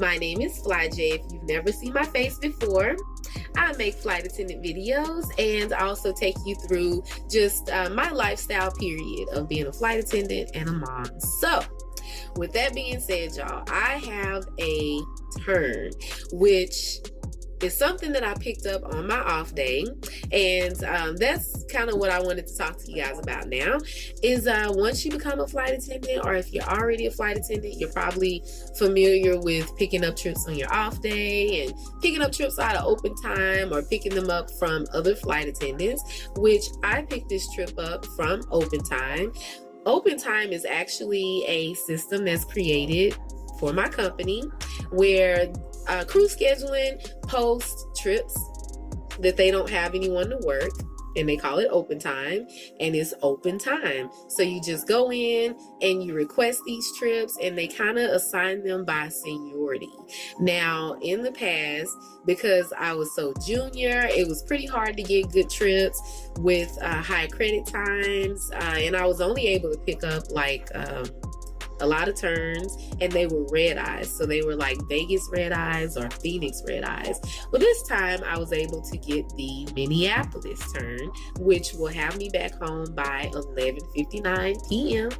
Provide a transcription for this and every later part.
My name is FlyJ. If you've never seen my face before, I make flight attendant videos and also take you through just my lifestyle period of being a flight attendant and a mom. So, with that being said, y'all, I have a turn, which is something that I picked up on my off day, and that's kind of what I wanted to talk to you guys about now. Is once you become a flight attendant, or if you're already a flight attendant, you're probably familiar with picking up trips on your off day and picking up trips out of open time or picking them up from other flight attendants, which I picked this trip up from open time. Open time is actually a system that's created for my company where crew scheduling posts trips that they don't have anyone to work, and they call it open time, and it's open time. So you just go in and you request these trips, and they kind of assign them by seniority. Now, in the past, because I was so junior, it was pretty hard to get good trips with high credit times, and I was only able to pick up like a lot of turns, and they were red eyes. So they were like Vegas red eyes or Phoenix red eyes. Well, this time I was able to get the Minneapolis turn, which will have me back home by 11:59 p.m.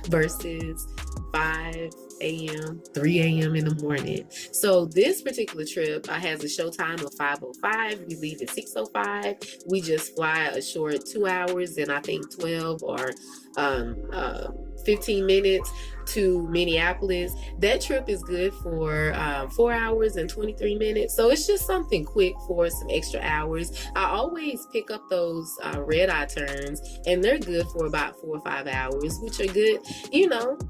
versus 5 a.m., 3 a.m. in the morning. So this particular trip has a show time of 5:05. We leave at 6:05. We just fly a short 2 hours and I think 12 or 15 minutes to Minneapolis. That trip is good for 4 hours and 23 minutes. So it's just something quick for some extra hours. I always pick up those red eye turns, and they're good for about 4 or 5 hours, which are good,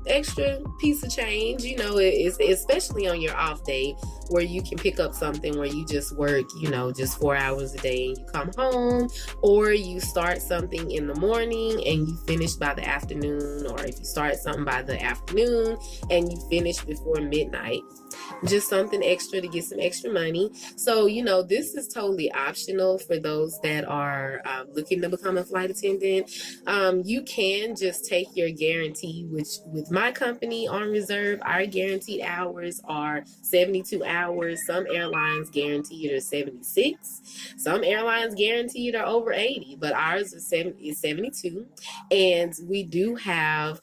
extra piece of change, it's especially on your off day where you can pick up something where you just work, just 4 hours a day and you come home, or you start something in the morning and you finish by the afternoon, or if you start something by the afternoon and you finish before midnight. Just something extra to get some extra money. So, this is totally optional for those that are looking to become a flight attendant. You can just take your guarantee, which with my company on reserve, our guaranteed hours are 72 hours. Some airlines guaranteed are 76. Some airlines guaranteed are over 80, but ours is 72. And we do have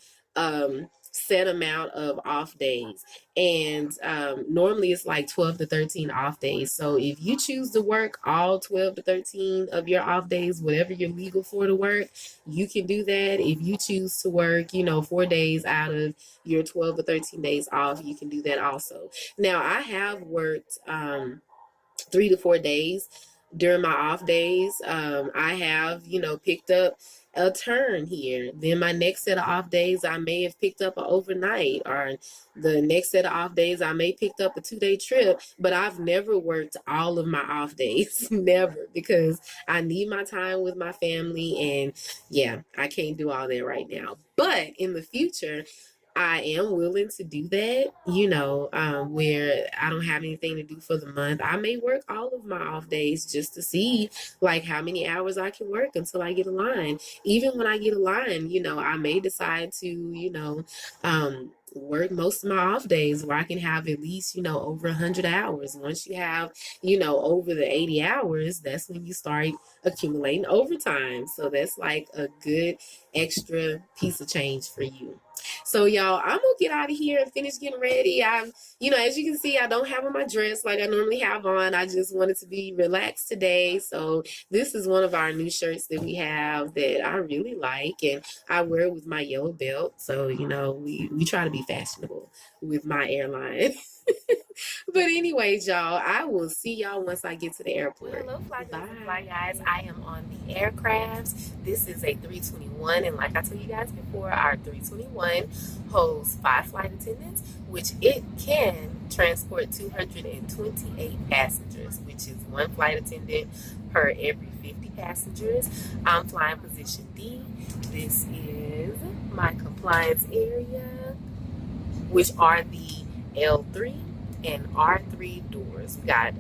set amount of off days, and normally it's like 12 to 13 off days. So if you choose to work all 12 to 13 of your off days, whatever you're legal for to work, you can do that. If you choose to work 4 days out of your 12 to 13 days off, you can do that also. Now, I have worked 3 to 4 days during my off days. I have picked up a turn here. Then my next set of off days, I may have picked up an overnight, or the next set of off days, I may picked up a 2-day trip, but I've never worked all of my off days, never, because I need my time with my family, and yeah, I can't do all that right now. But in the future, I am willing to do that, where I don't have anything to do for the month. I may work all of my off days just to see like how many hours I can work until I get a line. Even when I get a line, I may decide to, work most of my off days where I can have at least, over 100 hours. Once you have, over the 80 hours, that's when you start accumulating overtime. So that's like a good extra piece of change for you. So y'all, I'm gonna get out of here and finish getting ready. As you can see, I don't have on my dress like I normally have on. I just wanted to be relaxed today. So this is one of our new shirts that we have that I really like, and I wear it with my yellow belt. So, we try to be fashionable with my airline. But anyways, y'all, I will see y'all once I get to the airport. Hello, fly guys. I am on the aircraft. This is a 321, and like I told you guys before, our 321 holds 5 flight attendants, which it can transport 228 passengers, which is 1 flight attendant per every 50 passengers. I'm flying position D. This is my compliance area, which are the L3 and R3 doors. We got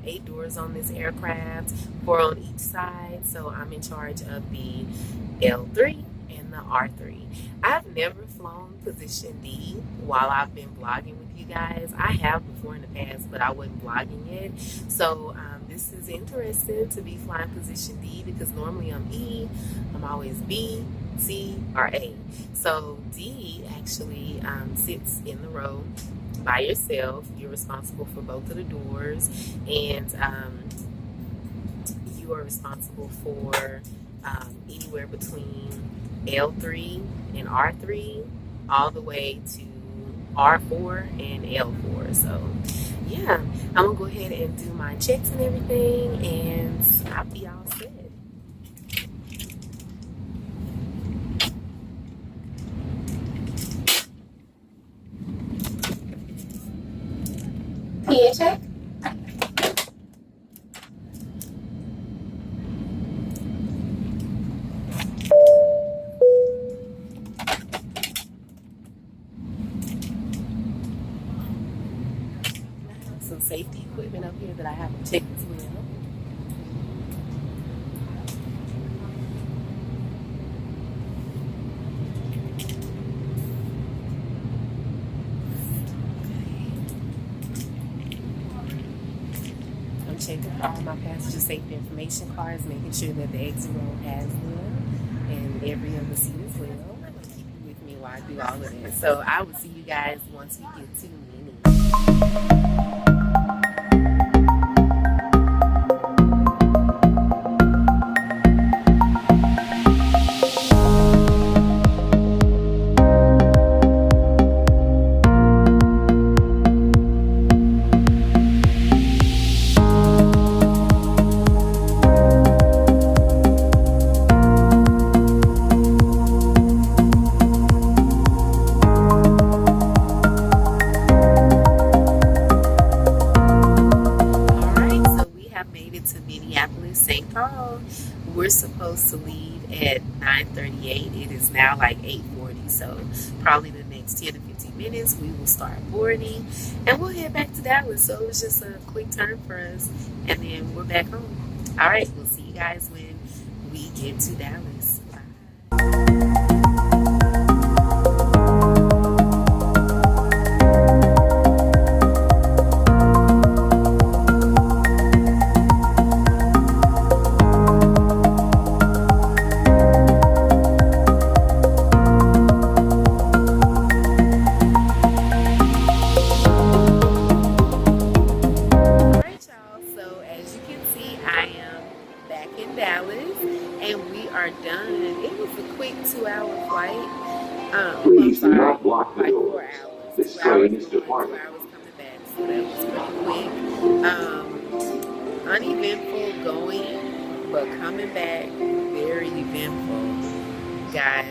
8 doors on this aircraft, 4 on each side. So I'm in charge of the L3 and the R3. I've never flown position D while I've been vlogging with you guys. I have before in the past, but I wasn't vlogging it. So this is interesting to be flying position D, because normally I'm E, I'm always B, C, or A. So D actually sits in the row by yourself. You're responsible for both of the doors, and you are responsible for anywhere between L3 and R3 all the way to R4 and L4. So yeah, I'm gonna go ahead and do my checks and everything, and I'll be all set. PA check. Some safety equipment up here that I have to check as well. I'm checking all my passenger safety information cards, making sure that the exit row has them, and every other seat as well. I'm gonna keep you with me while I do all of this. So I will see you guys once we get to Mini. St. Paul. We're supposed to leave at 9:38. It is now like 8:40, so probably the next 10 to 15 minutes we will start boarding, and we'll head back to Dallas. So it was just a quick turn for us, and then we're back home. All right, we'll see you guys when we get to Dallas. Dallas, and we are done. It was a quick 2-hour flight. Please do not block the like doors. 4 hours. This 2 train hours is going, departing. 2 hours coming back. So that was pretty quick. Uneventful going, but coming back very eventful. Guys,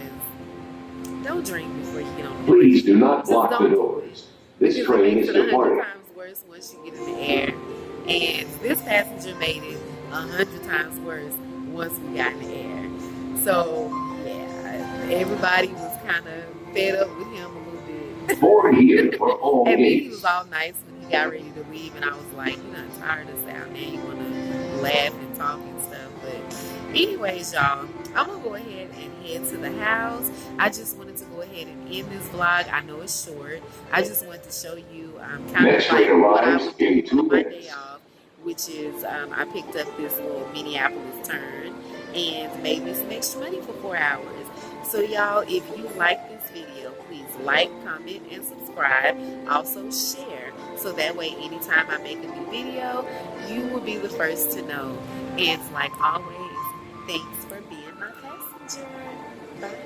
don't drink before you get on the plane. Please do not block the doors. This train is departing. It makes it 100 times worse once you get in the air. And this passenger made it 100 times worse once we got in the air. So yeah, everybody was kind of fed up with him a little bit. Board here for all And then he gates. was all nice when he got ready to leave, and I was like, you're not tired of this out now, you want to laugh and talk and stuff. But anyways, y'all, I'm gonna go ahead and head to the house. I just wanted to go ahead and end this vlog. I know it's short. I just wanted to show you kind Next of like train what I arrives would do in 2 on my minutes. day off, which is I picked up this little Minneapolis turn and made me some extra money for 4 hours. So y'all, if you like this video, please like, comment, and subscribe. Also share, so that way anytime I make a new video, you will be the first to know. And like always, thanks for being my passenger. Bye.